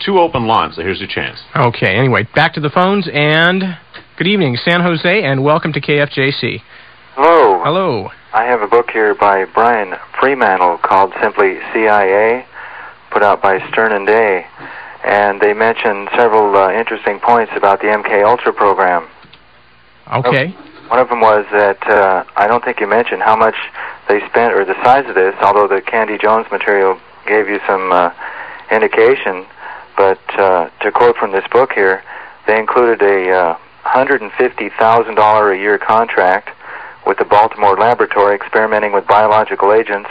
two open lines, so here's your chance. Okay, anyway, back to the phones, and good evening, San Jose, and welcome to KFJC. Hello. Hello. I have a book here by Brian Fremantle called simply CIA, put out by Stern and Day, and they mention several interesting points about the MK-ULTRA program. Okay. One of them was that I don't think you mentioned how much they spent, or the size of this, although the Candy Jones material gave you some indication, but to quote from this book here, they included a $150,000 a year contract with the Baltimore laboratory experimenting with biological agents,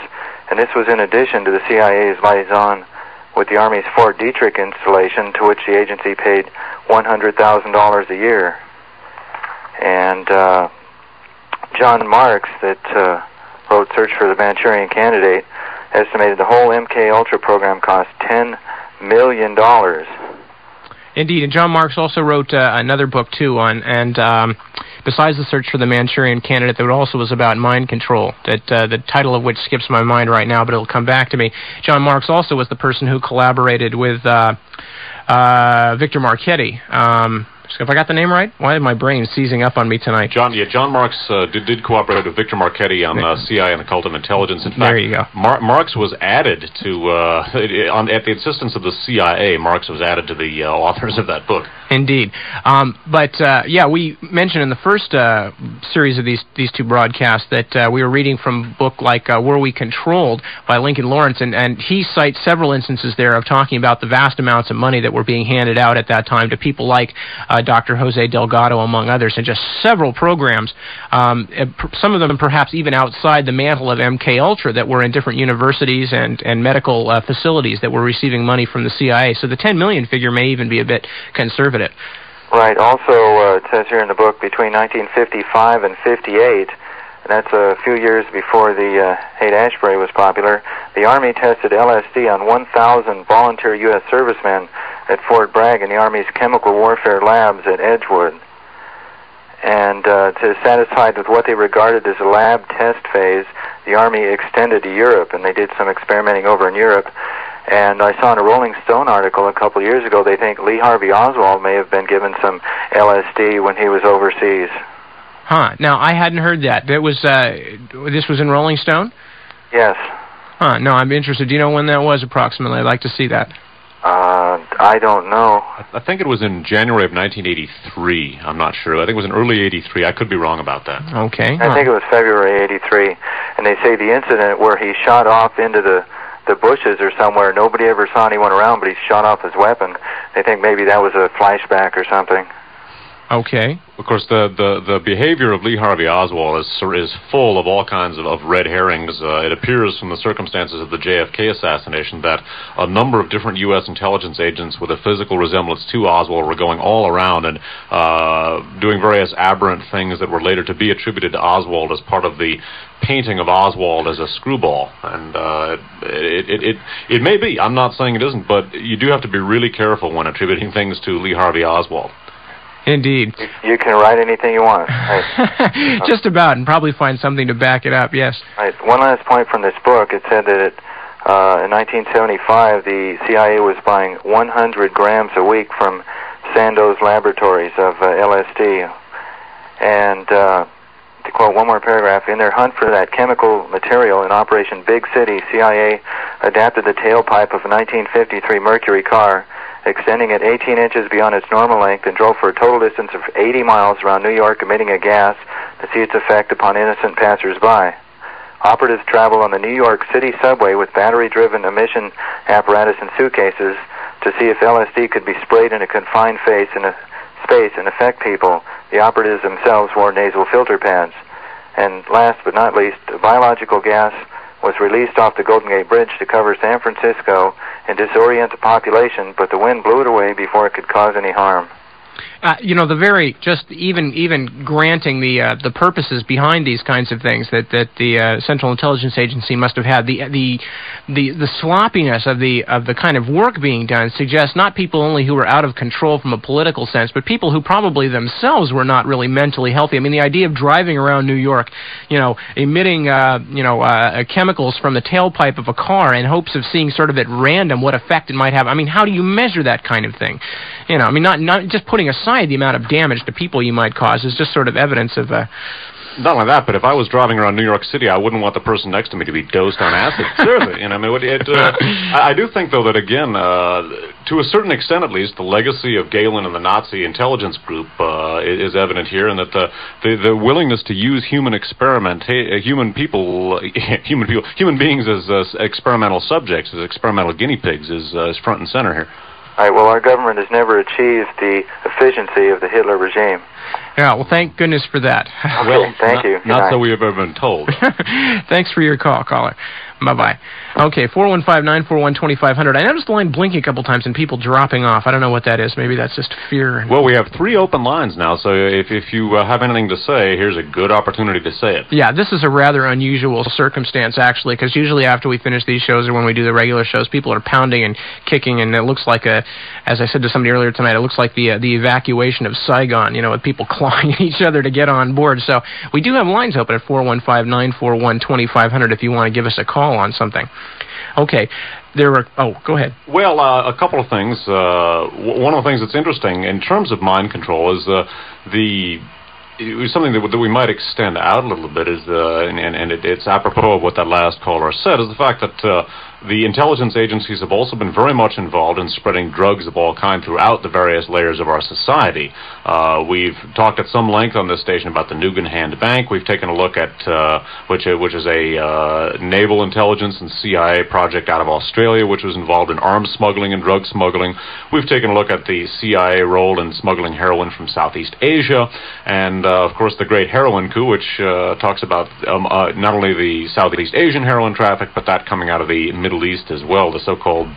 and this was in addition to the CIA's liaison with the Army's Fort Detrick installation, to which the agency paid $100,000 a year. And John Marks, that wrote Search for the Manchurian Candidate, estimated the whole MK-ULTRA program cost $10 million. Indeed, and John Marks also wrote another book, too, besides the Search for the Manchurian Candidate, that also was about mind control, that the title of which skips my mind right now, but it'll come back to me. John Marks also was the person who collaborated with Victor Marchetti. If I got the name right? Why is my brain seizing up on me tonight? John Marks did cooperate with Victor Marchetti on CIA and occult and intelligence. In fact, there you go. Marks was added to, at the insistence of the CIA, Marks was added to the authors of that book. Indeed. Yeah, we mentioned in the first series of these two broadcasts that we were reading from a book like Were We Controlled by Lincoln Lawrence, and he cites several instances there of talking about the vast amounts of money that were being handed out at that time to people like Dr. Jose Delgado, among others, and just several programs, some of them perhaps even outside the mantle of MK-ULTRA, that were in different universities and medical facilities that were receiving money from the CIA. So the 10 million figure may even be a bit conservative. Right. Also, it says here in the book, between 1955 and 58, and that's a few years before the Haight-Ashbury was popular, the Army tested LSD on 1,000 volunteer U.S. servicemen at Fort Bragg in the Army's chemical warfare labs at Edgewood. And to satisfied with what they regarded as a lab test phase, the Army extended to Europe, and they did some experimenting over in Europe. And I saw in a Rolling Stone article a couple of years ago, they think Lee Harvey Oswald may have been given some LSD when he was overseas. Huh. Now, I hadn't heard that. This was in Rolling Stone? Yes. Huh. No, I'm interested. Do you know when that was approximately? I'd like to see that. I don't know. I think it was in January of 1983. I'm not sure. I think it was in early 83. I could be wrong about that. Okay. I think it was February 83. And they say the incident where he shot off into the bushes or somewhere, nobody ever saw anyone around, but he shot off his weapon. They think maybe that was a flashback or something. Okay. Of course, the behavior of Lee Harvey Oswald is full of all kinds of red herrings. It appears from the circumstances of the JFK assassination that a number of different U.S. intelligence agents with a physical resemblance to Oswald were going all around and doing various aberrant things that were later to be attributed to Oswald as part of the painting of Oswald as a screwball. And it may be. I'm not saying it isn't, but you do have to be really careful when attributing things to Lee Harvey Oswald. Indeed. You can write anything you want. Right. Just about, and probably find something to back it up, yes. Right. One last point from this book. It said that in 1975, the CIA was buying 100 grams a week from Sandoz Laboratories of LSD. And to quote one more paragraph, in their hunt for that chemical material in Operation Big City, CIA adapted the tailpipe of a 1953 Mercury car, extending it 18 inches beyond its normal length, and drove for a total distance of 80 miles around New York, emitting a gas to see its effect upon innocent passers-by. Operatives traveled on the New York City subway with battery-driven emission apparatus in suitcases to see if LSD could be sprayed in a confined space and affect people. The operatives themselves wore nasal filter pads. And last but not least, biological gas was released off the Golden Gate Bridge to cover San Francisco and disorient the population, but the wind blew it away before it could cause any harm. You know, even granting the purposes behind these kinds of things that the Central Intelligence Agency must have had, the sloppiness of the kind of work being done suggests not people only who were out of control from a political sense, but people who probably themselves were not really mentally healthy. I mean, the idea of driving around New York, you know, emitting chemicals from the tailpipe of a car in hopes of seeing sort of at random what effect it might have. I mean, how do you measure that kind of thing? You know, I mean, not just putting aside the amount of damage to people you might cause is just sort of evidence of not only that, but if I was driving around New York City, I wouldn't want the person next to me to be dosed on acid. Seriously, you know, I mean, I do think, though, that again, to a certain extent at least, the legacy of Galen and the Nazi intelligence group is evident here, and that the willingness to use human beings as experimental subjects, as experimental guinea pigs, is front and center here. All right, well, our government has never achieved the efficiency of the Hitler regime. Yeah, well, thank goodness for that. Okay, well, thank you. Not so we have ever been told. Thanks for your call, caller. Bye-bye. Okay, 415-941-2500. I noticed the line blinking a couple times and people dropping off. I don't know what that is. Maybe that's just fear. Well, we have 3 open lines now, so if you have anything to say, here's a good opportunity to say it. Yeah, this is a rather unusual circumstance, actually, because usually after we finish these shows or when we do the regular shows, people are pounding and kicking, and it looks like, as I said to somebody earlier tonight, it looks like the evacuation of Saigon, you know, with people clawing at each other to get on board. So we do have lines open at 415-941-2500 if you want to give us a call on something. Okay, go ahead. Well, a couple of things. One of the things that's interesting in terms of mind control is something that we might extend out a little bit is, and it's apropos of what that last caller said, is the fact that the intelligence agencies have also been very much involved in spreading drugs of all kinds throughout the various layers of our society. We've talked at some length on this station about the Nugan-Hand Bank. We've taken a look at, which is a naval intelligence and CIA project out of Australia, which was involved in arms smuggling and drug smuggling. We've taken a look at the CIA role in smuggling heroin from Southeast Asia, and of course the Great Heroin Coup, which talks about not only the Southeast Asian heroin traffic, but that coming out of the Middle East as well, the so-called,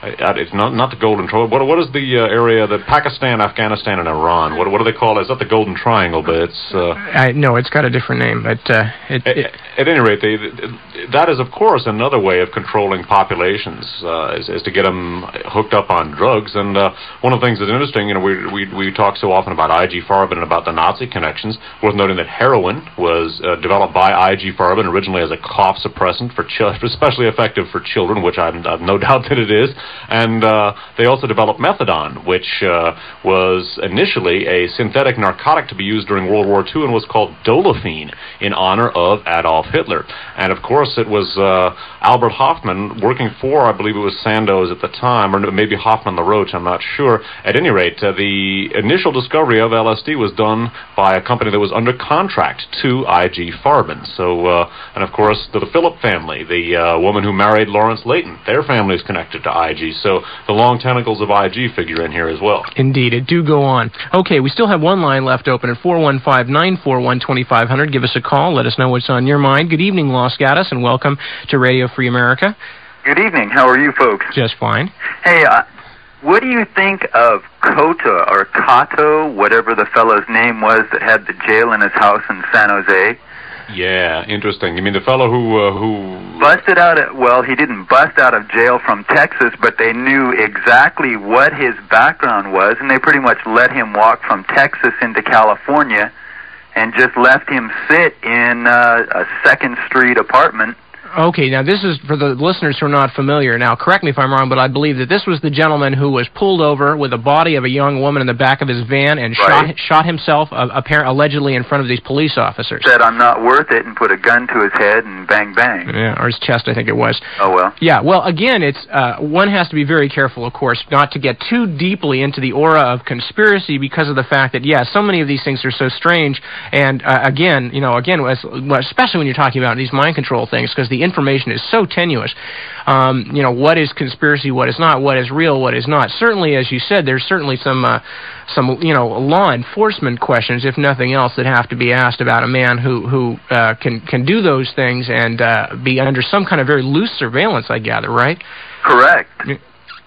it's not the Golden Triangle. What is the area that Pakistan, Afghanistan, and Iran? What do they call it? It's not the Golden Triangle, but it's... no, it's got a different name, but... at any rate, that is, of course, another way of controlling populations, is to get them hooked up on drugs. And one of the things that's interesting, you know, we talk so often about I.G. Farben and about the Nazi connections. Worth noting that heroin was developed by I.G. Farben originally as a cough suppressant for especially effective for children, which I've no doubt that it is. And they also developed methadone, which was initially a synthetic narcotic to be used during World War II and was called Dolophine in honor of Adolf Hitler. And of course it was Albert Hoffman working for, I believe it was Sandoz at the time, or maybe Hoffman LaRoche, I'm not sure. At any rate, the initial discovery of LSD was done by a company that was under contract to I.G. Farben. So, and of course the Phillip family, the woman who married Lawrence Layton, their family is connected to I.G. So the long tentacles of I.G. figure in here as well. Indeed, it do go on. Okay, we still have one line left open at 415-941-2500. Give us a call. Let us know what's on your mind. Good evening, Los Gatos, and welcome to Radio Free America. Good evening. How are you folks? Just fine. Hey, what do you think of Cota, or Cato, whatever the fellow's name was that had the jail in his house in San Jose? Yeah, interesting. You mean the fellow who busted out well, he didn't bust out of jail from Texas, but they knew exactly what his background was, and they pretty much let him walk from Texas into California and just left him sit in a 2nd Street apartment. Okay, now this is for the listeners who are not familiar. Now, correct me if I'm wrong, but I believe that this was the gentleman who was pulled over with the body of a young woman in the back of his van and shot himself, allegedly in front of these police officers. Said, "I'm not worth it," and put a gun to his head and bang, bang. Yeah, or his chest, I think it was. Oh, well. Yeah, well, again, it's one has to be very careful, of course, not to get too deeply into the aura of conspiracy because of the fact that, yeah, so many of these things are so strange. And, again, especially when you're talking about these mind control things, because the information is so tenuous. What is conspiracy, what is not, what is real, what is not. Certainly, as you said, there's certainly some law enforcement questions, if nothing else, that have to be asked about a man who can do those things and be under some kind of very loose surveillance, I gather, right? Correct.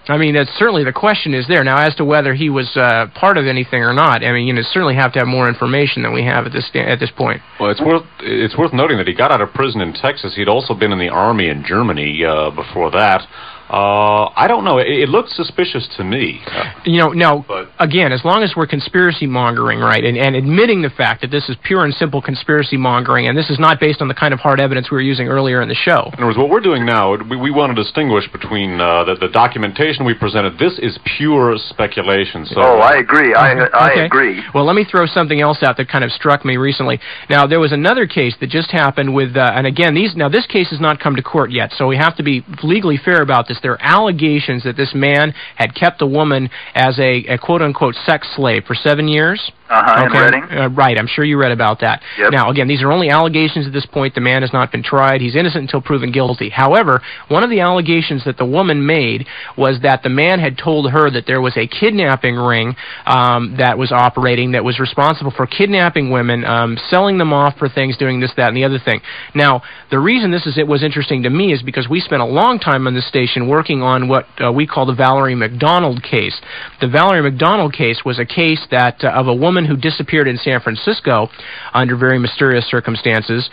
I mean, that's certainly the question is there. Now, as to whether he was part of anything or not, I mean, you know, certainly have to have more information than we have at this point. Well, it's worth noting that he got out of prison in Texas. He'd also been in the Army in Germany before that. I don't know. It looks suspicious to me. You know, now, again, as long as we're conspiracy mongering, right, and admitting the fact that this is pure and simple conspiracy mongering, and this is not based on the kind of hard evidence we were using earlier in the show. In other words, what we're doing now, we want to distinguish between the documentation we presented. This is pure speculation. So, I agree. I agree. Well, let me throw something else out that kind of struck me recently. Now, there was another case that just happened with, and again, this case has not come to court yet, so we have to be legally fair about this. There are allegations that this man had kept a woman as a quote-unquote sex slave for 7 years. In Reading. Right, I'm sure you read about that. Yep. Now, again, these are only allegations at this point. The man has not been tried. He's innocent until proven guilty. However, one of the allegations that the woman made was that the man had told her that there was a kidnapping ring that was operating, that was responsible for kidnapping women, selling them off for things, doing this, that, and the other thing. Now, the reason it was interesting to me is because we spent a long time on this station working on what we call the Valerie McDonald case. The Valerie McDonald case was a case that of a woman who disappeared in San Francisco under very mysterious circumstances,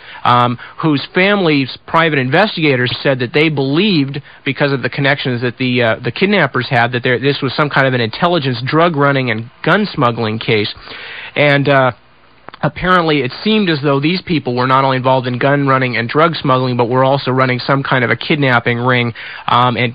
whose family's private investigators said that they believed, because of the connections that the kidnappers had, that this was some kind of an intelligence drug running and gun smuggling case. And apparently, it seemed as though these people were not only involved in gun running and drug smuggling, but were also running some kind of a kidnapping ring, and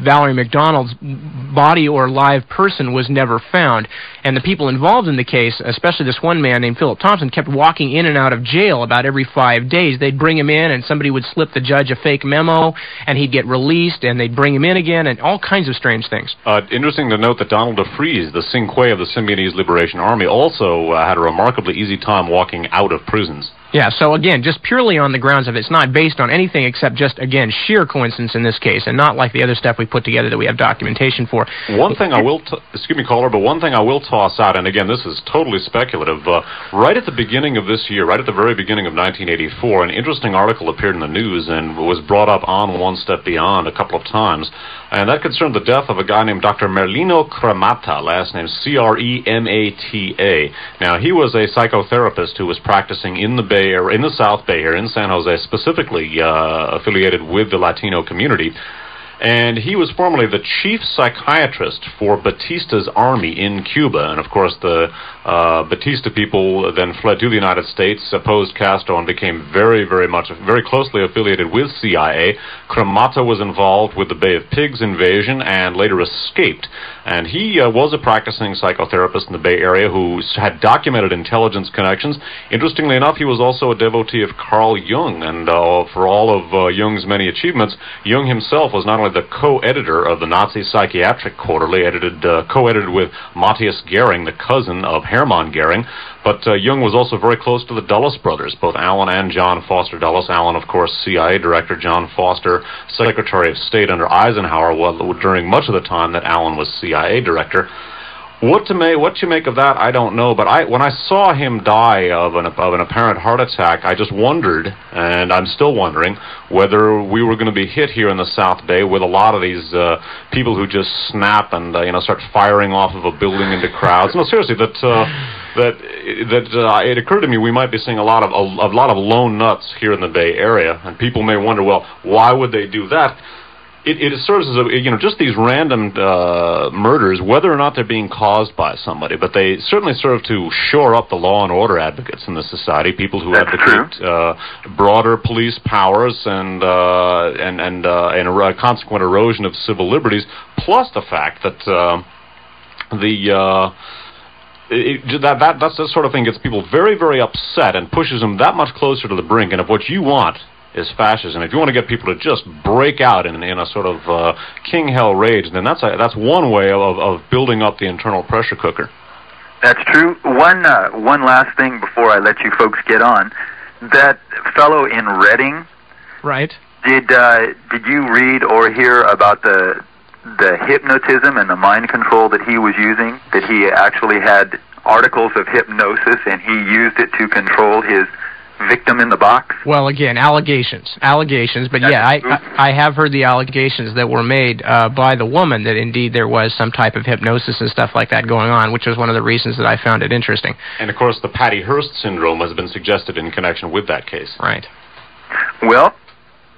Valerie McDonald's body or live person was never found. And the people involved in the case, especially this one man named Philip Thompson, kept walking in and out of jail about every 5 days. They'd bring him in, and somebody would slip the judge a fake memo, and he'd get released, and they'd bring him in again, and all kinds of strange things. Interesting to note that Donald DeFries, the Cinque of the Symbionese Liberation Army, also had a remarkably easy time walking out of prisons. Yeah, so again, just purely on the grounds of it's not based on anything except just, again, sheer coincidence in this case, and not like the other stuff we put together that we have documentation for. One thing I will, excuse me, caller, but one thing I will toss out, and again, this is totally speculative, right at the beginning of this year, right at the very beginning of 1984, an interesting article appeared in the news and was brought up on One Step Beyond a couple of times, and that concerned the death of a guy named Dr. Merlino Cremata, last name Cremata. Now, he was a psychotherapist who was practicing in the Bay Area, in the South Bay here in San Jose, specifically affiliated with the Latino community. And he was formerly the chief psychiatrist for Batista's army in Cuba. And, of course, the Batista people then fled to the United States, opposed Castro, and became very closely affiliated with CIA. Cremata was involved with the Bay of Pigs invasion and later escaped. And he was a practicing psychotherapist in the Bay Area who had documented intelligence connections. Interestingly enough, he was also a devotee of Carl Jung. And for all of Jung's many achievements, Jung himself was not only the co-editor of the Nazi Psychiatric Quarterly, co-edited with Matthias Goering, the cousin of Hermann Goering, but Jung was also very close to the Dulles brothers, both Alan and John Foster Dulles. Alan, of course, CIA director, John Foster, Secretary of State under Eisenhower, during much of the time that Alan was CIA director. What you make of that, I don't know. But when I saw him die of an apparent heart attack, I just wondered, and I'm still wondering, whether we were going to be hit here in the South Bay with a lot of these people who just snap and start firing off of a building into crowds. No, seriously, it occurred to me we might be seeing a lot of lone nuts here in the Bay Area, and people may wonder, well, why would they do that? It serves as just these random murders, whether or not they're being caused by somebody, but they certainly serve to shore up the law and order advocates in the society, people who advocate broader police powers and a consequent erosion of civil liberties, plus the fact that that's the sort of thing gets people very, very upset and pushes them that much closer to the brink. And if what you want is fascism, if you want to get people to just break out in a sort of king hell rage, then that's one way of building up the internal pressure cooker. That's true. One last thing before I let you folks get on. That fellow in Reading, right? Did you read or hear about the hypnotism and the mind control that he was using? That he actually had articles of hypnosis and he used it to control his victim in the box? Well, again, allegations, but That's yeah, true. I have heard the allegations that were made by the woman that indeed there was some type of hypnosis and stuff like that going on, which was one of the reasons that I found it interesting. And of course, the Patty Hearst syndrome has been suggested in connection with that case. Right. Well,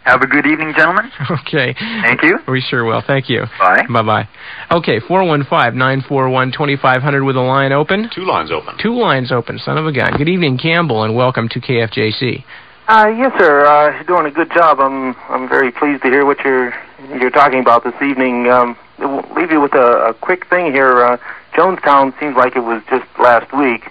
have a good evening, gentlemen. Okay. Thank you. We sure will. Thank you. Bye. Bye-bye. Okay, 415-941-2500 with a line open. 2 lines open. 2 lines open, son of a gun. Good evening, Campbell, and welcome to KFJC. Yes, sir. You're doing a good job. I'm very pleased to hear what you're talking about this evening. We'll leave you with a quick thing here. Jonestown seems like it was just last week,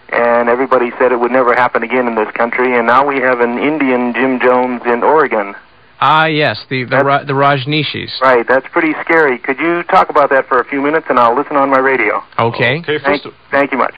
and everybody said it would never happen again in this country, and now we have an Indian Jim Jones in Oregon. Yes, the Rajneeshis. Right, that's pretty scary. Could you talk about that for a few minutes, and I'll listen on my radio? Okay. Okay, Thank you much.